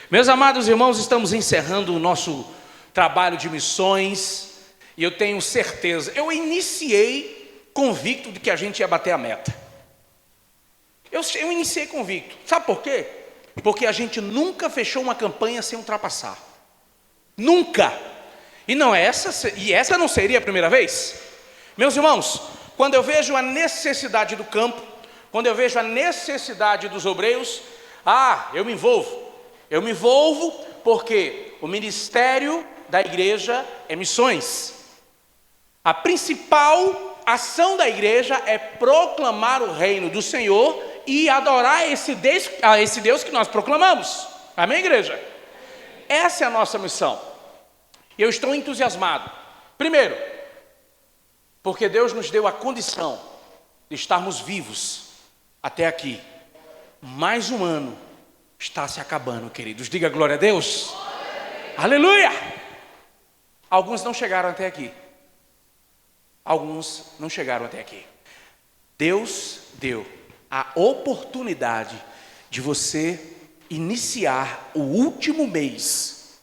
Meus amados irmãos, estamos encerrando o nosso trabalho de missões e eu tenho certeza, eu iniciei convicto de que a gente ia bater a meta. Eu iniciei convicto, sabe por quê? Porque a gente nunca fechou uma campanha sem ultrapassar, nunca. E essa não seria a primeira vez? Meus irmãos, quando eu vejo a necessidade do campo, quando eu vejo a necessidade dos obreiros, eu me envolvo. Eu me envolvo porque o ministério da igreja é missões. A principal ação da igreja é proclamar o reino do Senhor e adorar esse Deus que nós proclamamos. Amém, igreja? Essa é a nossa missão. Eu estou entusiasmado. Primeiro, porque Deus nos deu a condição de estarmos vivos até aqui. Mais um ano está se acabando, queridos. Diga glória a Deus. Aleluia! Alguns não chegaram até aqui. Alguns não chegaram até aqui. Deus deu a oportunidade de você iniciar o último mês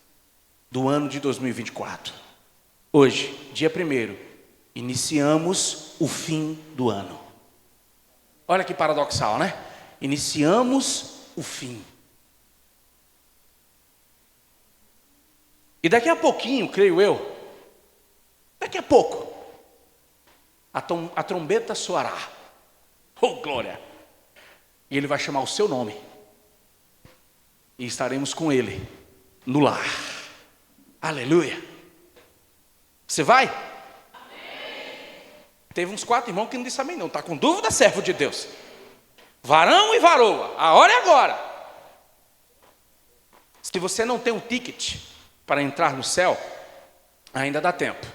do ano de 2024. Hoje, dia 1º, iniciamos o fim do ano. Olha que paradoxal, né? Iniciamos o fim. E daqui a pouquinho, creio eu, daqui a pouco, a trombeta soará. Oh, glória! E Ele vai chamar o seu nome. E estaremos com Ele no lar. Aleluia! Você vai? Amém. Teve uns 4 irmãos que não disseram amém não. Está com dúvida, servo de Deus. Varão e varoa, a hora é agora. Se você não tem um ticket para entrar no céu, ainda dá tempo.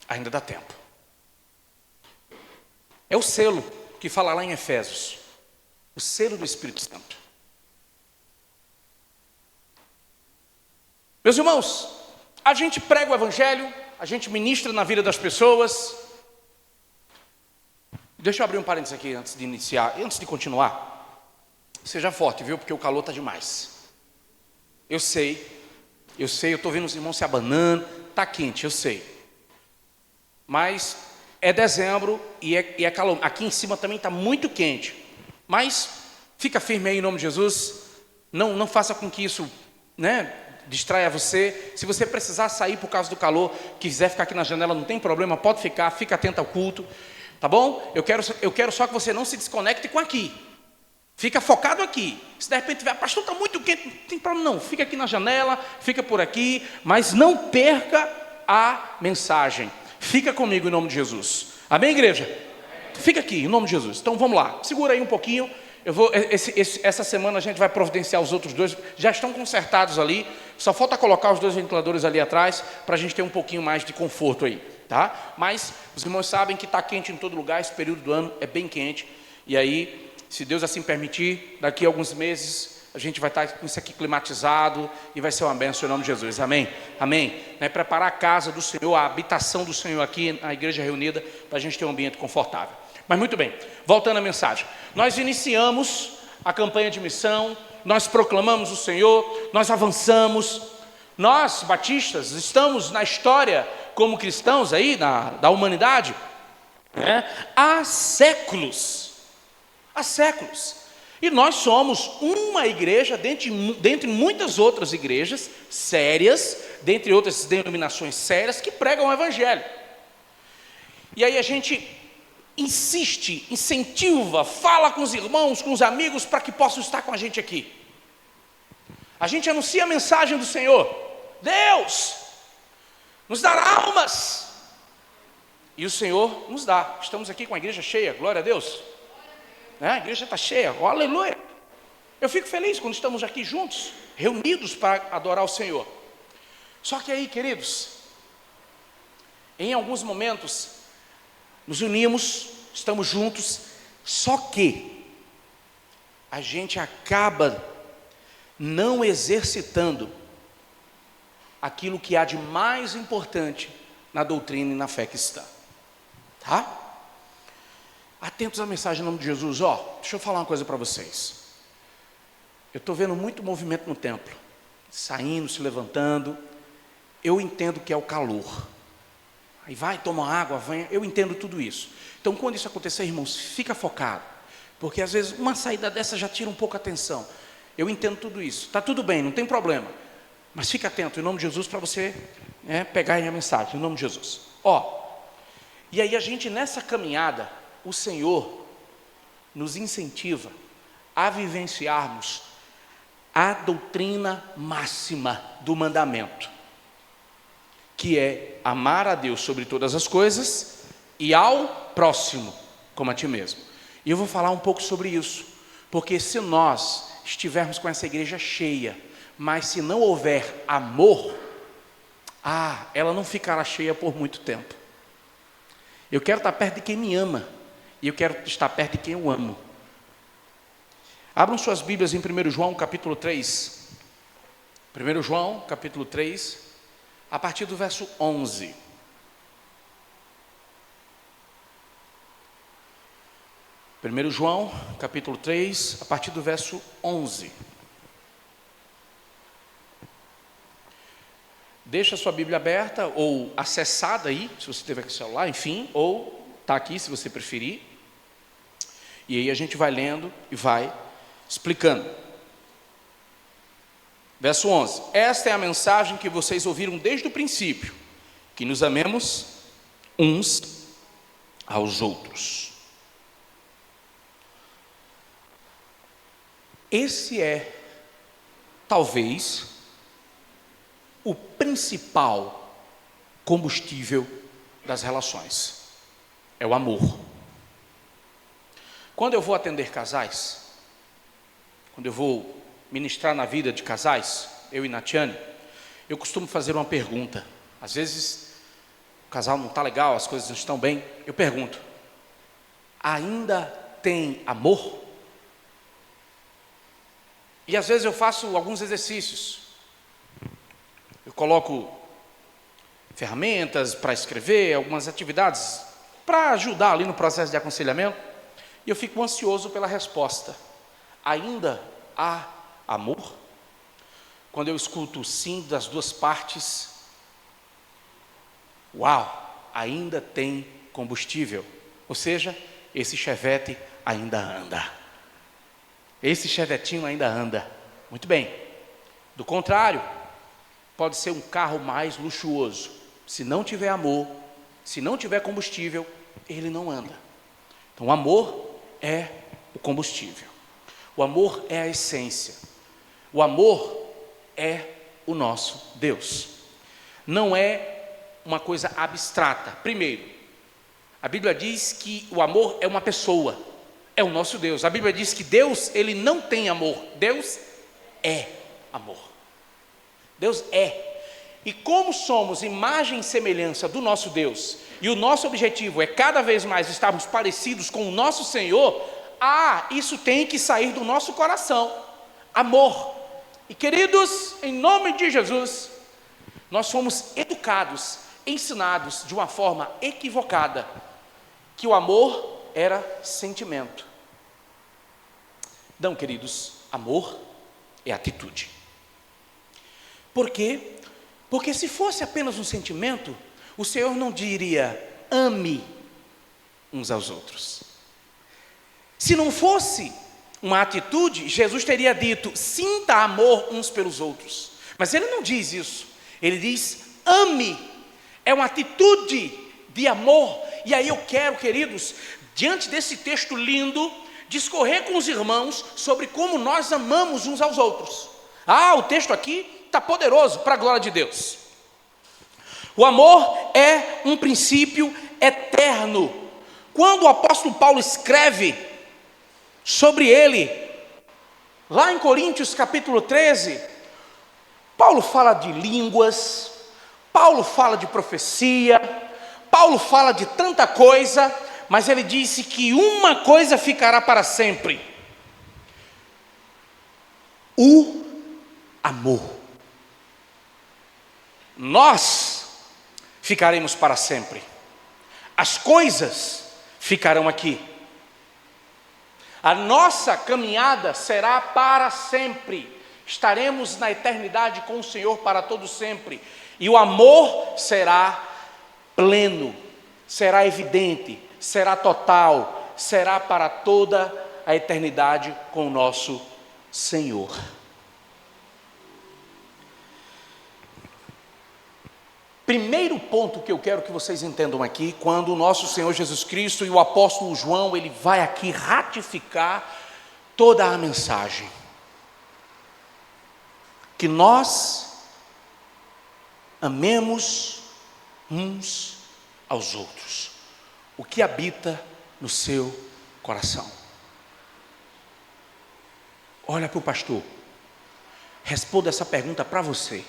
Ainda dá tempo. É o selo que fala lá em Efésios. O selo do Espírito Santo. Meus irmãos, a gente prega o Evangelho, a gente ministra na vida das pessoas. Deixa eu abrir um parênteses aqui antes de iniciar, antes de continuar. Seja forte, viu? Porque o calor está demais. Eu sei, eu estou vendo os irmãos se abanando, está quente, eu sei. Mas é dezembro e é calor. Aqui em cima também está muito quente. Mas fica firme aí em nome de Jesus. Não faça com que isso, distraia você. Se você precisar sair por causa do calor, quiser ficar aqui na janela, não tem problema, pode ficar, fica atento ao culto. Tá bom? Eu quero só que você não se desconecte com aqui. Fica focado aqui. Se de repente tiver, pastor, está muito quente, não tem problema não. Fica aqui na janela, fica por aqui, mas não perca a mensagem. Fica comigo em nome de Jesus. Amém, igreja? Fica aqui em nome de Jesus. Então vamos lá. Segura aí um pouquinho. Essa semana a gente vai providenciar os outros 2. Já estão consertados ali. Só falta colocar os 2 ventiladores ali atrás para a gente ter um pouquinho mais de conforto aí. Tá? Mas os irmãos sabem que está quente em todo lugar. Esse período do ano é bem quente. E aí, se Deus assim permitir, daqui a alguns meses a gente vai estar com isso aqui climatizado e vai ser uma bênção em nome de Jesus. Amém? Amém? Preparar a casa do Senhor, a habitação do Senhor aqui na igreja reunida, para a gente ter um ambiente confortável. Mas muito bem, voltando à mensagem. Nós iniciamos a campanha de missão, nós proclamamos o Senhor, nós avançamos. Nós, batistas, estamos na história como cristãos aí, da humanidade, há séculos. Há séculos. E nós somos uma igreja, dentre muitas outras igrejas sérias, dentre outras denominações sérias, que pregam o Evangelho. E aí a gente insiste, incentiva, fala com os irmãos, com os amigos, para que possam estar com a gente aqui. A gente anuncia a mensagem do Senhor. Deus nos dará almas. E o Senhor nos dá. Estamos aqui com a igreja cheia, glória a Deus. A igreja está cheia, oh, aleluia. Eu fico feliz quando estamos aqui juntos, reunidos para adorar o Senhor. Só que aí, queridos, em alguns momentos nos unimos, estamos juntos, só que a gente acaba não exercitando aquilo que há de mais importante na doutrina e na fé cristã. Tá? Atentos à mensagem em nome de Jesus. Deixa eu falar uma coisa para vocês. Eu estou vendo muito movimento no templo, saindo, se levantando. Eu entendo que é o calor. Aí vai, toma água, vem. Eu entendo tudo isso. Então, quando isso acontecer, irmãos, fica focado. Porque às vezes uma saída dessa já tira um pouco a atenção. Eu entendo tudo isso. Está tudo bem, não tem problema. Mas fica atento, em nome de Jesus, para você pegar aí a mensagem, em nome de Jesus. E aí a gente, nessa caminhada, o Senhor nos incentiva a vivenciarmos a doutrina máxima do mandamento, que é amar a Deus sobre todas as coisas e ao próximo como a ti mesmo. E eu vou falar um pouco sobre isso, porque se nós estivermos com essa igreja cheia, mas se não houver amor, ela não ficará cheia por muito tempo. Eu quero estar perto de quem me ama, e eu quero estar perto de quem eu amo. Abram suas Bíblias em 1 João capítulo 3. 1 João capítulo 3, a partir do verso 11. 1 João capítulo 3, a partir do verso 11. Deixa a sua Bíblia aberta ou acessada aí, se você tiver com o celular, enfim, ou está aqui se você preferir. E aí a gente vai lendo e vai explicando. Verso 11. Esta é a mensagem que vocês ouviram desde o princípio, que nos amemos uns aos outros. Esse é, talvez, o principal combustível das relações. É o amor. Quando eu vou atender casais, quando eu vou ministrar na vida de casais, eu e Natiane, eu costumo fazer uma pergunta. Às vezes, o casal não está legal, as coisas não estão bem. Eu pergunto: ainda tem amor? E às vezes eu faço alguns exercícios. Eu coloco ferramentas para escrever, algumas atividades para ajudar ali no processo de aconselhamento. E eu fico ansioso pela resposta. Ainda há amor? Quando eu escuto o sim das duas partes, uau, ainda tem combustível. Ou seja, esse chevette ainda anda. Esse chevetinho ainda anda. Muito bem. Do contrário, pode ser um carro mais luxuoso. Se não tiver amor, se não tiver combustível, ele não anda. Então, o amor é o combustível. O amor é a essência. O amor é o nosso Deus. Não é uma coisa abstrata. Primeiro, a Bíblia diz que o amor é uma pessoa, é o nosso Deus. A Bíblia diz que Deus, ele não tem amor. Deus é amor. Deus é. E como somos imagem e semelhança do nosso Deus, e o nosso objetivo é cada vez mais estarmos parecidos com o nosso Senhor, isso tem que sair do nosso coração. Amor. E queridos, em nome de Jesus, nós fomos educados, ensinados de uma forma equivocada, que o amor era sentimento. Não, queridos, amor é atitude. Por quê? Porque se fosse apenas um sentimento, o Senhor não diria, ame uns aos outros. Se não fosse uma atitude, Jesus teria dito, sinta amor uns pelos outros. Mas ele não diz isso. Ele diz, ame. É uma atitude de amor. E aí eu quero, queridos, diante desse texto lindo, discorrer com os irmãos sobre como nós amamos uns aos outros. O texto aqui está poderoso para a glória de Deus. O amor é um princípio eterno. Quando o apóstolo Paulo escreve sobre ele, lá em Coríntios capítulo 13, Paulo fala de línguas, Paulo fala de profecia, Paulo fala de tanta coisa, mas ele disse que uma coisa ficará para sempre: o amor. Nós ficaremos para sempre. As coisas ficarão aqui. A nossa caminhada será para sempre. Estaremos na eternidade com o Senhor para todo sempre. E o amor será pleno, será evidente, será total, será para toda a eternidade com o nosso Senhor. Primeiro ponto que eu quero que vocês entendam aqui, quando o nosso Senhor Jesus Cristo e o apóstolo João, ele vai aqui ratificar toda a mensagem. Que nós amemos uns aos outros. O que habita no seu coração? Olha para o pastor. Responda essa pergunta para você.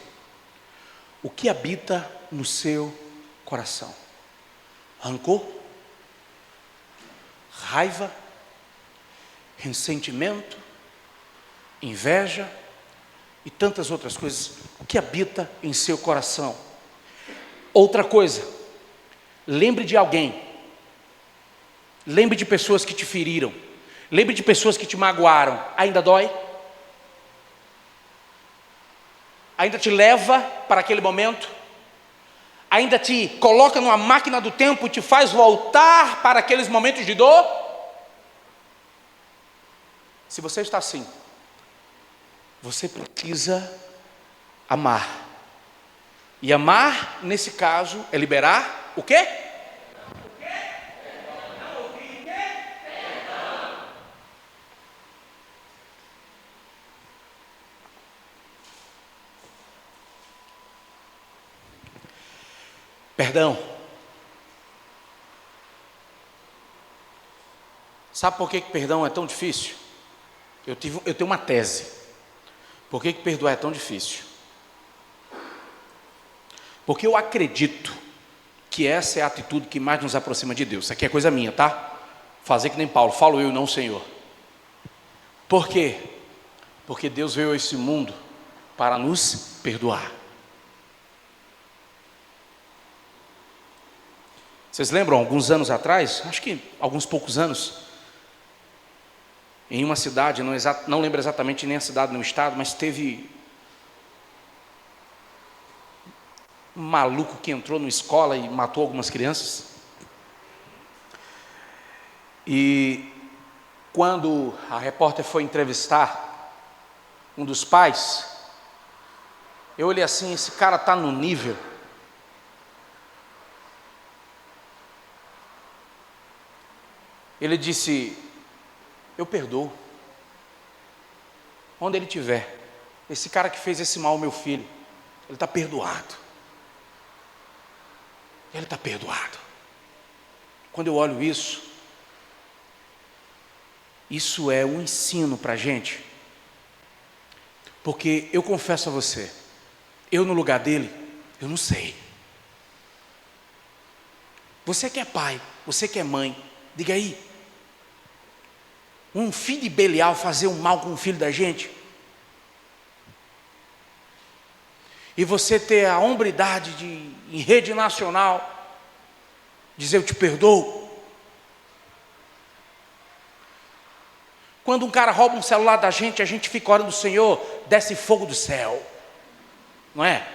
O que habita no seu coração? Rancor? Raiva? Ressentimento? Inveja? E tantas outras coisas. O que habita em seu coração? Outra coisa. Lembre de alguém. Lembre de pessoas que te feriram. Lembre de pessoas que te magoaram. Ainda dói? Ainda te leva para aquele momento? Ainda te coloca numa máquina do tempo e te faz voltar para aqueles momentos de dor? Se você está assim, você precisa amar. E amar, nesse caso, é liberar o quê? Perdão. Sabe por que perdão é tão difícil? Eu tenho uma tese. Por que perdoar é tão difícil? Porque eu acredito que essa é a atitude que mais nos aproxima de Deus. Isso aqui é coisa minha, tá? Fazer que nem Paulo, falo eu, não o Senhor. Por quê? Porque Deus veio a esse mundo para nos perdoar. Vocês lembram, alguns anos atrás, acho que alguns poucos anos, em uma cidade, não lembro exatamente nem a cidade, nem o estado, mas teve um maluco que entrou numa escola e matou algumas crianças. E quando a repórter foi entrevistar um dos pais, eu olhei assim, esse cara está no nível. Ele disse, eu perdoo. Onde ele estiver, esse cara que fez esse mal ao meu filho, ele está perdoado. Ele está perdoado. Quando eu olho isso é um ensino para a gente. Porque eu confesso a você, eu no lugar dele, eu não sei. Você que é pai, você que é mãe, diga aí. Um filho de Belial fazer um mal com o filho da gente? E você ter a hombridade de, em rede nacional, dizer eu te perdoo? Quando um cara rouba um celular da gente, a gente fica orando, Senhor, desce fogo do céu. Não é?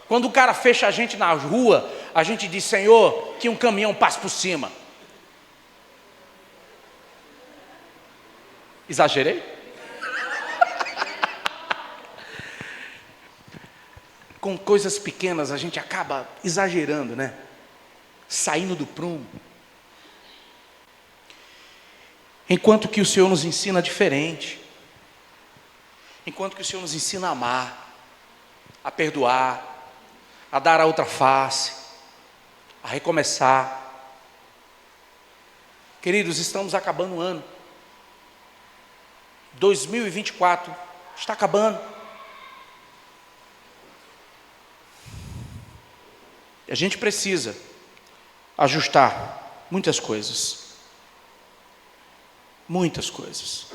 Quando o cara fecha a gente na rua, a gente diz, Senhor, que um caminhão passe por cima. Exagerei? Com coisas pequenas a gente acaba exagerando, né? Saindo do prumo. Enquanto que o Senhor nos ensina diferente. Enquanto que o Senhor nos ensina a amar, a perdoar, a dar a outra face, a recomeçar. Queridos, estamos acabando o ano. 2024 está acabando. E a gente precisa ajustar muitas coisas. Muitas coisas.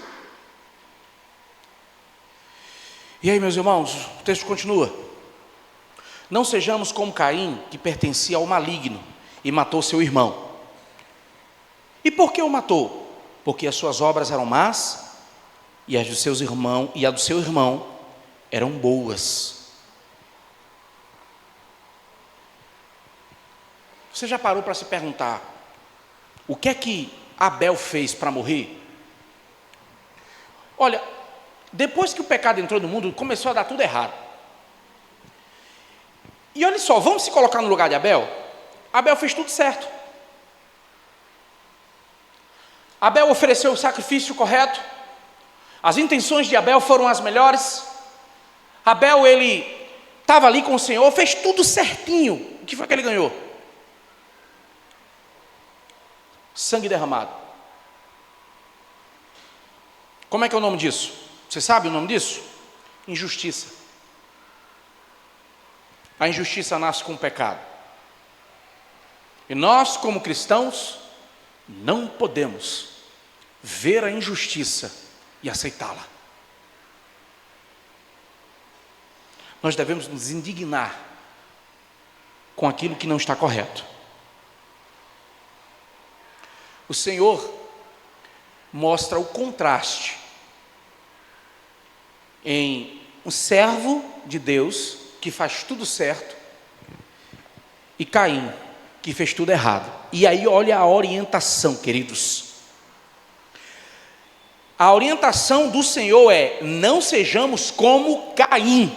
E aí, meus irmãos, o texto continua. Não sejamos como Caim, que pertencia ao maligno e matou seu irmão. E por que o matou? Porque as suas obras eram más e as do seu irmão eram boas. Você já parou para se perguntar o que é que Abel fez para morrer? Olha, depois que o pecado entrou no mundo, começou a dar tudo errado. E olha só, vamos se colocar no lugar de Abel? Abel fez tudo certo. Abel ofereceu o sacrifício correto. As intenções de Abel foram as melhores. Abel, ele estava ali com o Senhor, fez tudo certinho. O que foi que ele ganhou? Sangue derramado. Como é que é o nome disso? Você sabe o nome disso? Injustiça. A injustiça nasce com o pecado. E nós, como cristãos, não podemos ver a injustiça e aceitá-la. Nós devemos nos indignar com aquilo que não está correto. O Senhor mostra o contraste em um servo de Deus que faz tudo certo e Caim, que fez tudo errado. E aí olha a orientação, queridos. A orientação do Senhor é: não sejamos como Caim,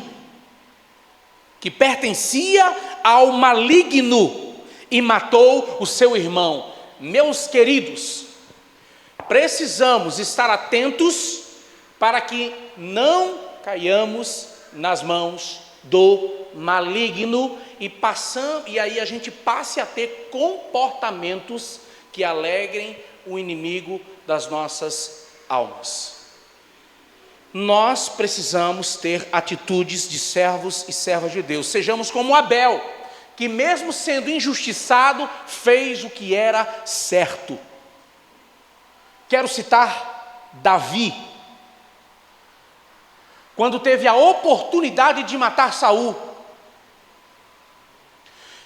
que pertencia ao maligno e matou o seu irmão. Meus queridos, precisamos estar atentos para que não caiamos nas mãos do maligno e aí a gente passe a ter comportamentos que alegrem o inimigo das nossas almas. Nós precisamos ter atitudes de servos e servas de Deus. Sejamos como Abel, que mesmo sendo injustiçado, fez o que era certo. Quero citar Davi. Quando teve a oportunidade de matar Saul,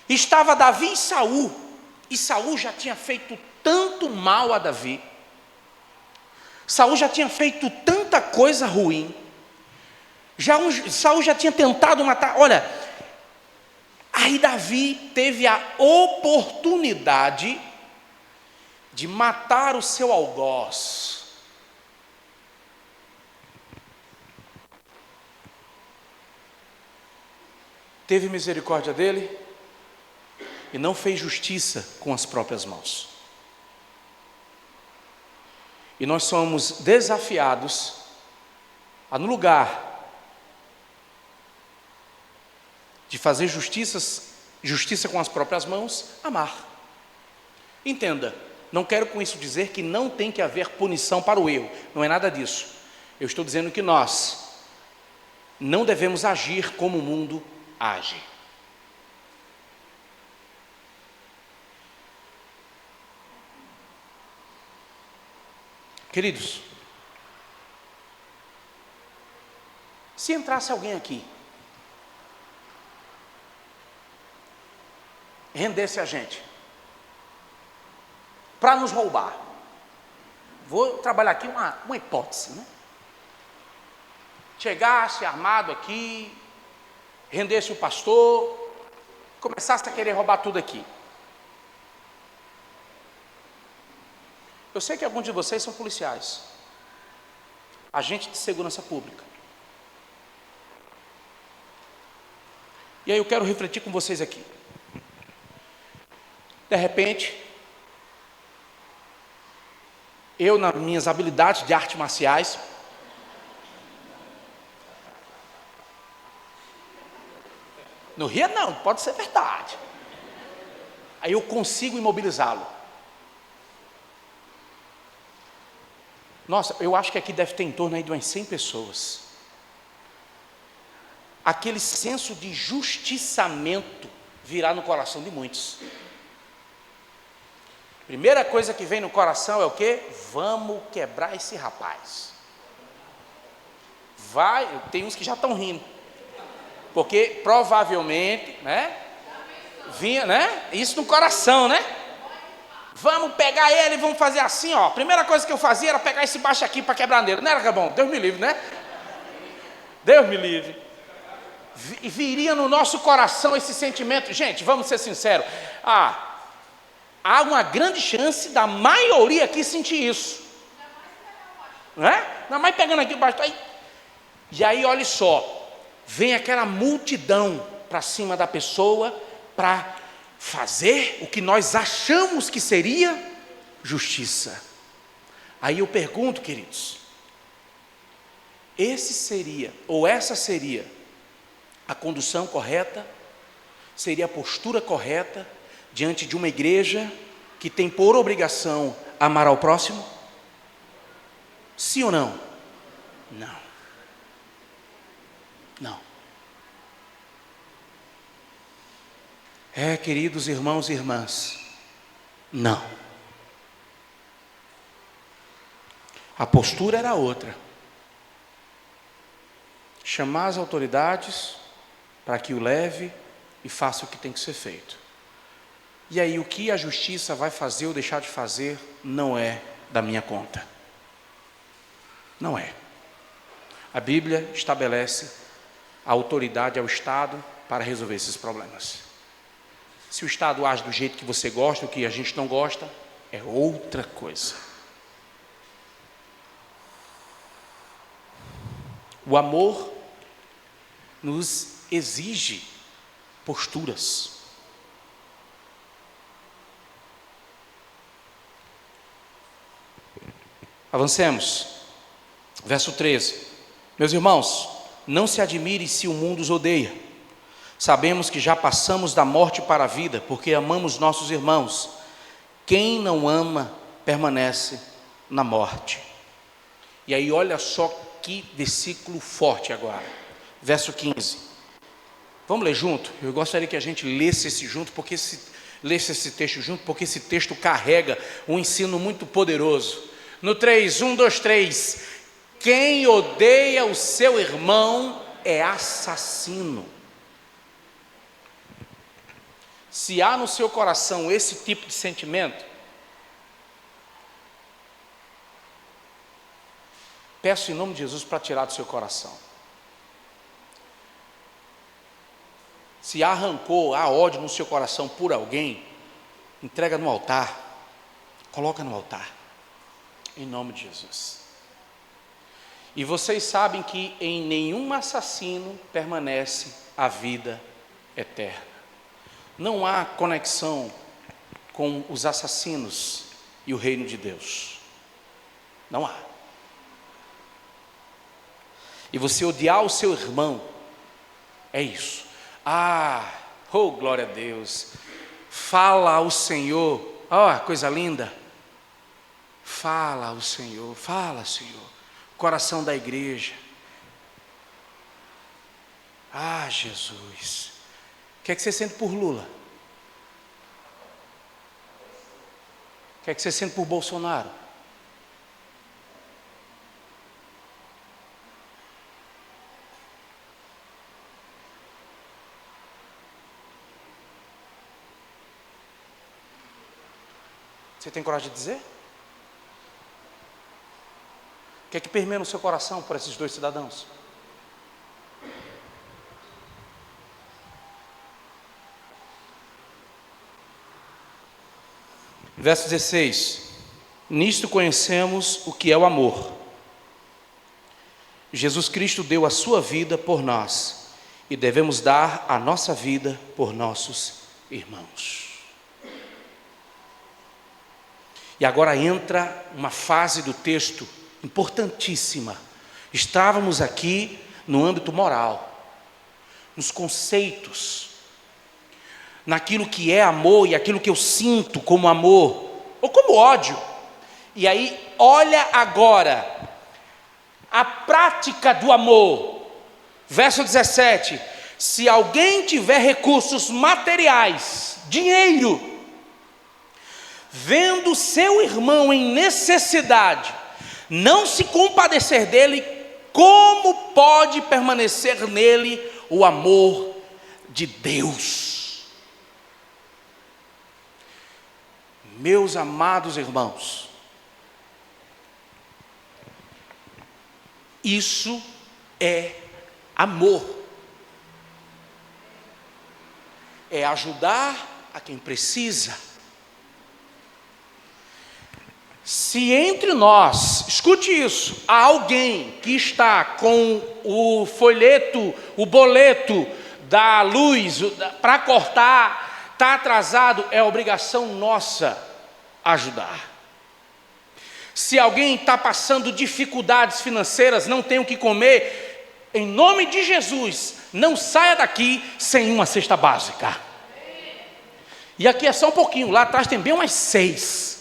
estava Davi e Saul já tinha feito tanto mal a Davi, Saul já tinha feito tanta coisa ruim, Saul já tinha tentado matar. Olha, aí Davi teve a oportunidade de matar o seu algoz. Teve misericórdia dele e não fez justiça com as próprias mãos. E nós somos desafiados a, no lugar de fazer justiça com as próprias mãos, amar. Entenda, não quero com isso dizer que não tem que haver punição para o erro, não é nada disso. Eu estou dizendo que nós não devemos agir como o mundo age. Queridos, se entrasse alguém aqui, rendesse a gente, para nos roubar, vou trabalhar aqui uma hipótese, né? Chegasse armado aqui, rendesse o pastor, começasse a querer roubar tudo aqui. Eu sei que alguns de vocês são policiais, agentes de segurança pública. E aí eu quero refletir com vocês aqui. De repente, eu, nas minhas habilidades de artes marciais, não ria não, pode ser verdade. Aí eu consigo imobilizá-lo. Nossa, eu acho que aqui deve ter em torno aí de umas 100 pessoas. Aquele senso de justiçamento virá no coração de muitos. Primeira coisa que vem no coração é o quê? Vamos quebrar esse rapaz. Tem uns que já estão rindo. Porque provavelmente, né? Vinha, né? Isso no coração, né? Vamos pegar ele e vamos fazer assim, ó. A primeira coisa que eu fazia era pegar esse baixo aqui para quebrar nele. Não era que é bom? Deus me livre, né? Deus me livre. Viria no nosso coração esse sentimento. Gente, vamos ser sinceros. Há uma grande chance da maioria aqui sentir isso. Não é? Ainda mais pegando aqui o baixo. E aí, olha só. Vem aquela multidão para cima da pessoa para fazer o que nós achamos que seria justiça. Aí eu pergunto, queridos, esse seria, ou essa seria, a condução correta? Seria a postura correta diante de uma igreja que tem por obrigação amar ao próximo? Sim ou não? Não. Não. Queridos irmãos e irmãs, não. A postura era outra. Chamar as autoridades para que o leve e faça o que tem que ser feito. E aí o que a justiça vai fazer ou deixar de fazer não é da minha conta. Não é. A Bíblia estabelece a autoridade ao Estado para resolver esses problemas. Se o Estado age do jeito que você gosta, o que a gente não gosta, é outra coisa. O amor nos exige posturas. Avancemos. Verso 13. Meus irmãos, não se admire se o mundo os odeia. Sabemos que já passamos da morte para a vida, porque amamos nossos irmãos. Quem não ama, permanece na morte. E aí olha só que versículo forte agora. Verso 15. Vamos ler junto? Eu gostaria que a gente lesse esse texto junto, porque esse texto carrega um ensino muito poderoso. No 3, 1, 2, 3. Quem odeia o seu irmão é assassino. Se há no seu coração esse tipo de sentimento, peço em nome de Jesus para tirar do seu coração. Se há rancor, há ódio no seu coração por alguém, entrega no altar, coloca no altar, em nome de Jesus. E vocês sabem que em nenhum assassino permanece a vida eterna. Não há conexão com os assassinos e o reino de Deus. Não há. E você odiar o seu irmão, é isso. Oh glória a Deus. Fala ao Senhor, coisa linda. Fala ao Senhor, fala Senhor. Coração da igreja. Jesus. O que é que você sente por Lula? O que é que você sente por Bolsonaro? Você tem coragem de dizer? O que é que permeia no seu coração por esses dois cidadãos? Verso 16. Nisto conhecemos o que é o amor. Jesus Cristo deu a sua vida por nós e devemos dar a nossa vida por nossos irmãos. E agora entra uma fase do texto importantíssima. Estávamos aqui no âmbito moral, nos conceitos, naquilo que é amor e aquilo que eu sinto como amor ou como ódio. E aí, olha agora a prática do amor. Verso 17: se alguém tiver recursos materiais, dinheiro, vendo seu irmão em necessidade, não se compadecer dele, como pode permanecer nele o amor de Deus? Meus amados irmãos, isso é amor. É ajudar a quem precisa. Se entre nós, escute isso, há alguém que está com o folheto, o boleto da luz para cortar, está atrasado, é obrigação nossa ajudar. Se alguém está passando dificuldades financeiras, não tem o que comer, em nome de Jesus, não saia daqui sem uma cesta básica. E aqui é só um pouquinho, lá atrás tem bem umas 6.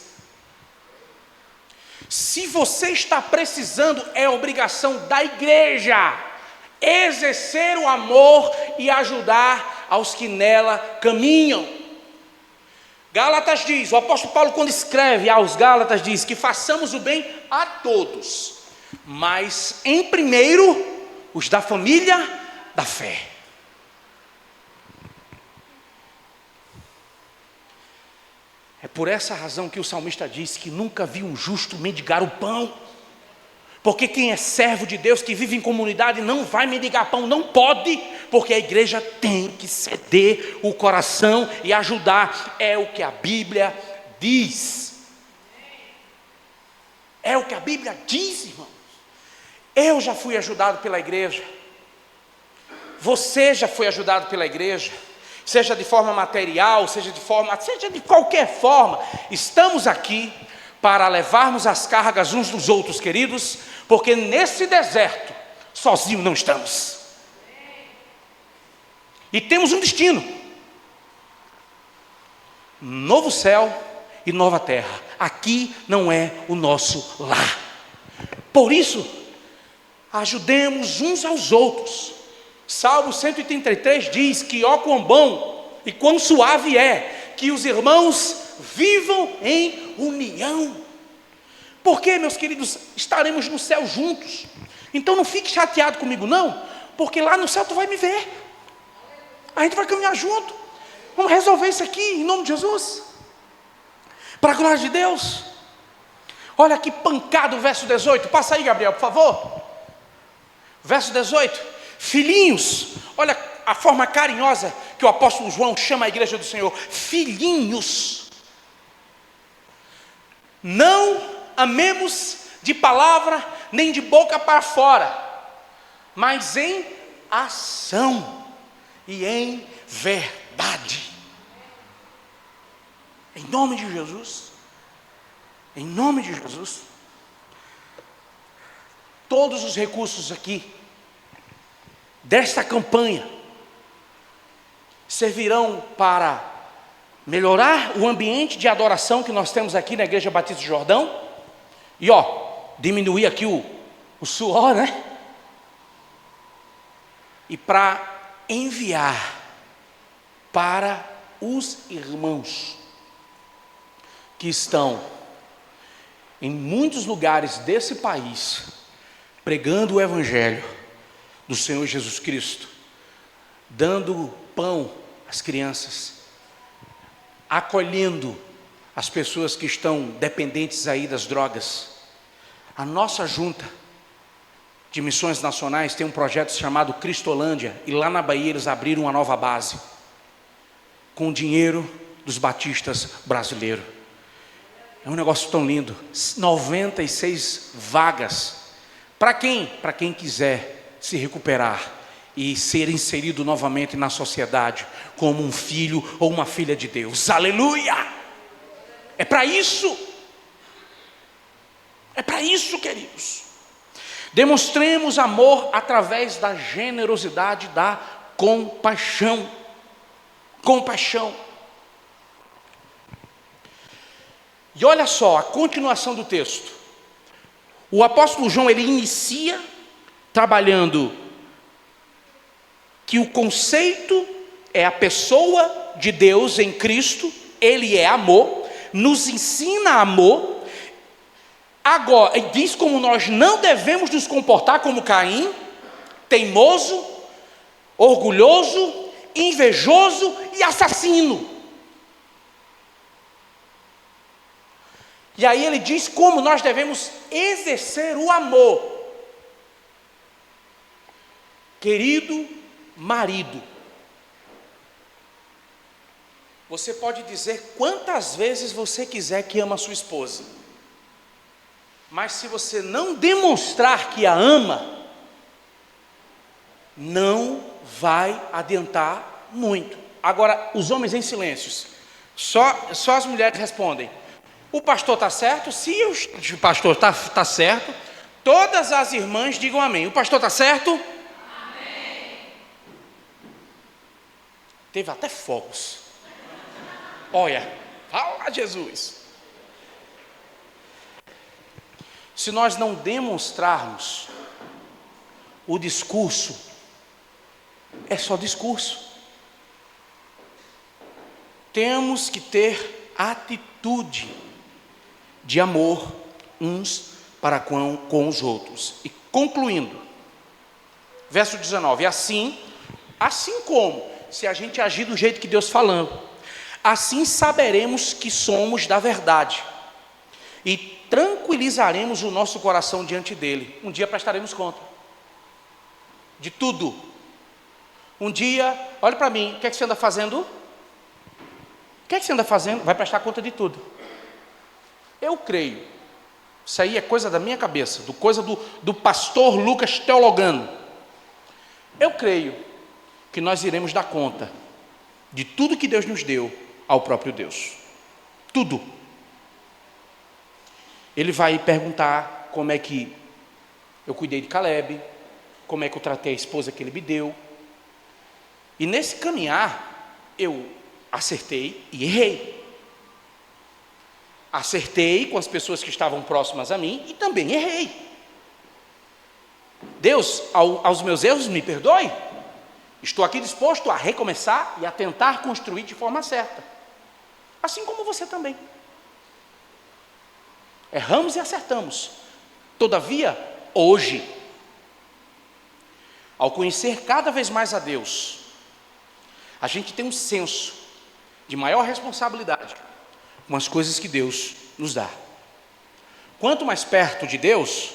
Se você está precisando, é obrigação da igreja exercer o amor e ajudar aos que nela caminham. Gálatas diz, o apóstolo Paulo, quando escreve aos Gálatas, diz que façamos o bem a todos, mas em primeiro os da família da fé. É por essa razão que o salmista diz que nunca viu um justo mendigar o pão. Porque quem é servo de Deus, que vive em comunidade, não vai mendigar pão, não pode, porque a igreja tem que ceder o coração e ajudar. É o que a Bíblia diz. É o que a Bíblia diz, irmãos. Eu já fui ajudado pela igreja. Você já foi ajudado pela igreja. Seja de forma material, seja de qualquer forma, estamos aqui para levarmos as cargas uns dos outros, queridos, porque nesse deserto, sozinho não estamos. E temos um destino: novo céu e nova terra. Aqui não é o nosso lar. Por isso, ajudemos uns aos outros. Salmo 133 diz que ó quão bom e quão suave é que os irmãos vivam em união. Porque, meus queridos, estaremos no céu juntos. Então não fique chateado comigo não, porque lá no céu tu vai me ver. A gente vai caminhar junto. Vamos resolver isso aqui em nome de Jesus, para a glória de Deus. Olha que pancada o verso 18. Passa aí, Gabriel, por favor. Verso 18. Filhinhos, olha a forma carinhosa que o apóstolo João chama a igreja do Senhor. Filhinhos, não amemos de palavra nem de boca para fora, mas em ação e em verdade. Em nome de Jesus, em nome de Jesus, todos os recursos aqui desta campanha servirão para melhorar o ambiente de adoração que nós temos aqui na Igreja Batista do Jordão, e diminuir aqui o suor, né? E para enviar para os irmãos que estão em muitos lugares desse país pregando o Evangelho do Senhor Jesus Cristo, dando pão às crianças, acolhendo as pessoas que estão dependentes aí das drogas. A nossa junta de missões nacionais tem um projeto chamado Cristolândia, e lá na Bahia eles abriram uma nova base, com o dinheiro dos batistas brasileiros. É um negócio tão lindo. 96 vagas, para quem? Para quem quiser se recuperar e ser inserido novamente na sociedade como um filho ou uma filha de Deus. Aleluia! É para isso. É para isso, queridos. Demonstremos amor através da generosidade, da compaixão. Compaixão. E olha só a continuação do texto. O apóstolo João, ele inicia trabalhando que o conceito é a pessoa de Deus em Cristo, Ele é amor, nos ensina amor. Agora, diz como nós não devemos nos comportar como Caim, teimoso, orgulhoso, invejoso e assassino. E aí ele diz como nós devemos exercer o amor. Querido marido, você pode dizer quantas vezes você quiser que ama a sua esposa, mas se você não demonstrar que a ama, não vai adiantar muito. Agora, os homens em silêncios, só as mulheres respondem. O pastor está certo? Se o pastor está certo, todas as irmãs digam amém. O pastor está certo? Amém. Teve até fogos. Olha, fala Jesus. Se nós não demonstrarmos o discurso, é só discurso. Temos que ter atitude de amor uns para com os outros. E concluindo, verso 19, assim como, se a gente agir do jeito que Deus falando, assim saberemos que somos da verdade, e tranquilizaremos o nosso coração diante dele. Um dia prestaremos conta de tudo. Um dia, olha para mim, o que é que você anda fazendo? O que é que você anda fazendo? Vai prestar conta de tudo. Eu creio, isso aí é coisa da minha cabeça, coisa do pastor Lucas teologando. Eu creio que nós iremos dar conta de tudo que Deus nos deu ao próprio Deus. Tudo. Ele vai perguntar como é que eu cuidei de Caleb, como é que eu tratei a esposa que ele me deu. E nesse caminhar, eu acertei e errei. Acertei com as pessoas que estavam próximas a mim e também errei. Deus, aos meus erros, me perdoe. Estou aqui disposto a recomeçar e a tentar construir de forma certa. Assim como você também. Erramos e acertamos. Todavia, hoje, ao conhecer cada vez mais a Deus, a gente tem um senso de maior responsabilidade com as coisas que Deus nos dá. Quanto mais perto de Deus,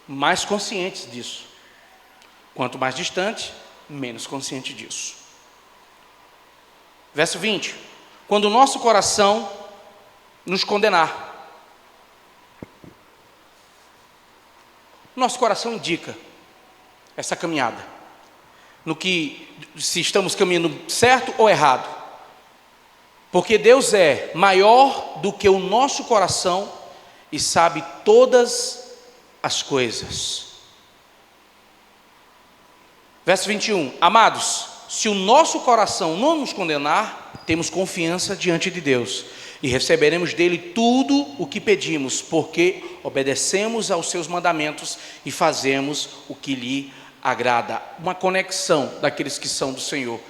mais conscientes disso. Quanto mais distante, menos consciente disso. Verso 20. Quando o nosso coração nos condenar, nosso coração indica essa caminhada, no que se estamos caminhando certo ou errado. Porque Deus é maior do que o nosso coração e sabe todas as coisas. Verso 21. Amados, se o nosso coração não nos condenar, temos confiança diante de Deus e receberemos dele tudo o que pedimos, porque obedecemos aos seus mandamentos e fazemos o que lhe agrada. Uma conexão daqueles que são do Senhor.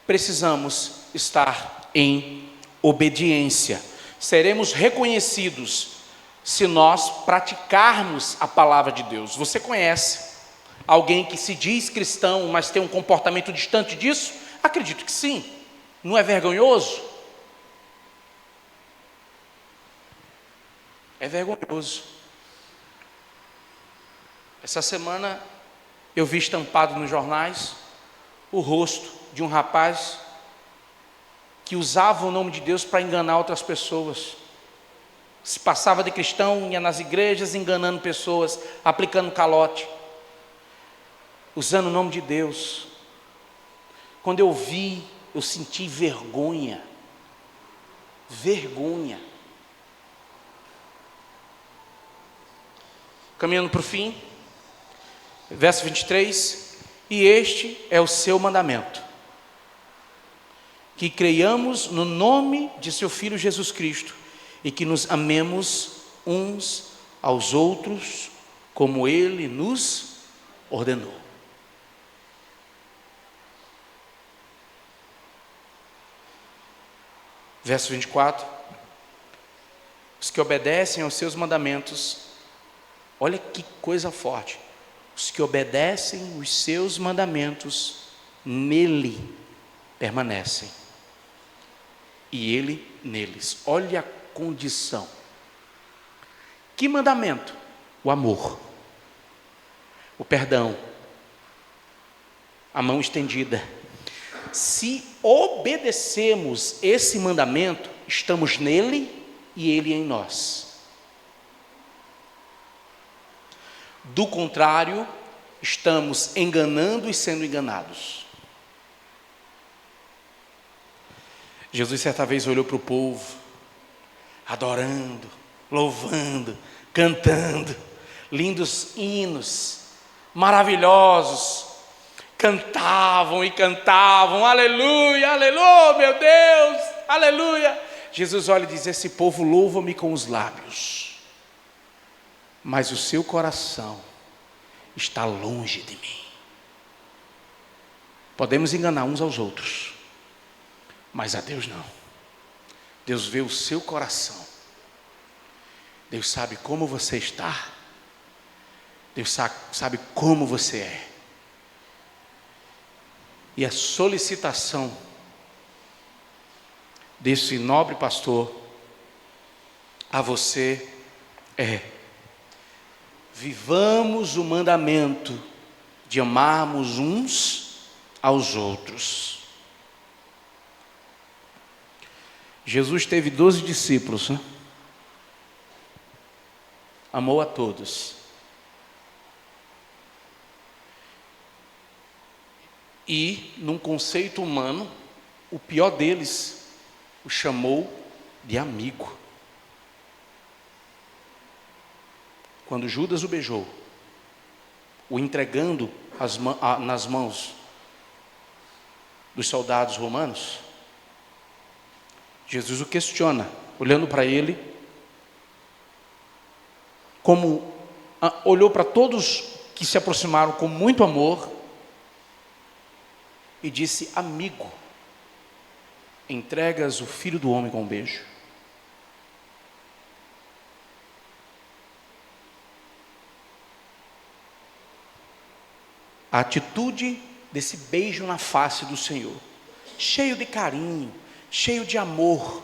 Precisamos estar em obediência. Seremos reconhecidos se nós praticarmos a palavra de Deus. Você conhece alguém que se diz cristão, mas tem um comportamento distante disso? Acredito que sim. Não é vergonhoso? É vergonhoso. Essa semana eu vi estampado nos jornais o rosto de um rapaz que usava o nome de Deus para enganar outras pessoas. Se passava de cristão, ia nas igrejas enganando pessoas, aplicando calote, usando o nome de Deus. Quando eu vi, eu senti vergonha. Vergonha. Caminhando para o fim, verso 23, e este é o seu mandamento, que creiamos no nome de seu Filho Jesus Cristo, e que nos amemos uns aos outros, como Ele nos ordenou. Verso 24, os que obedecem aos seus mandamentos, olha que coisa forte, os que obedecem os seus mandamentos, nele permanecem, e ele neles. Olha a condição Que mandamento? O amor, o perdão, a mão estendida. Se obedecemos esse mandamento, estamos nele e ele em nós. Do contrário, estamos enganando e sendo enganados. Jesus certa vez olhou para o povo, adorando, louvando, cantando, lindos hinos, maravilhosos, cantavam e cantavam, aleluia, aleluia, meu Deus, aleluia. Jesus olha e diz: esse povo louva-me com os lábios, mas o seu coração está longe de mim. Podemos enganar uns aos outros, mas a Deus não. Deus vê o seu coração. Deus sabe como você está. Deus sabe como você é. E a solicitação desse nobre pastor a você é: vivamos o mandamento de amarmos uns aos outros. Jesus teve 12 discípulos, né? Amou a todos. E, num conceito humano, o pior deles o chamou de amigo. Quando Judas o beijou, o entregando nas mãos dos soldados romanos, Jesus o questiona, olhando para ele, como olhou para todos que se aproximaram com muito amor e disse: amigo, entregas o Filho do Homem com um beijo? A atitude desse beijo na face do Senhor, cheio de carinho, cheio de amor,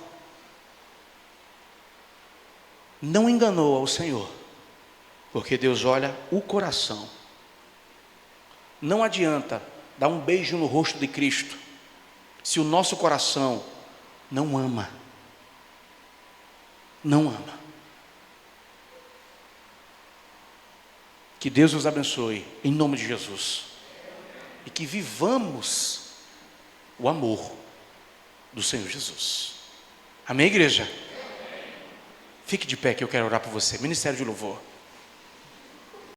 não enganou ao Senhor, porque Deus olha o coração. Não adianta dar um beijo no rosto de Cristo se o nosso coração não ama. Não ama. Que Deus nos abençoe, em nome de Jesus, e que vivamos o amor do Senhor Jesus. Amém, igreja? Fique de pé que eu quero orar por você. Ministério de louvor.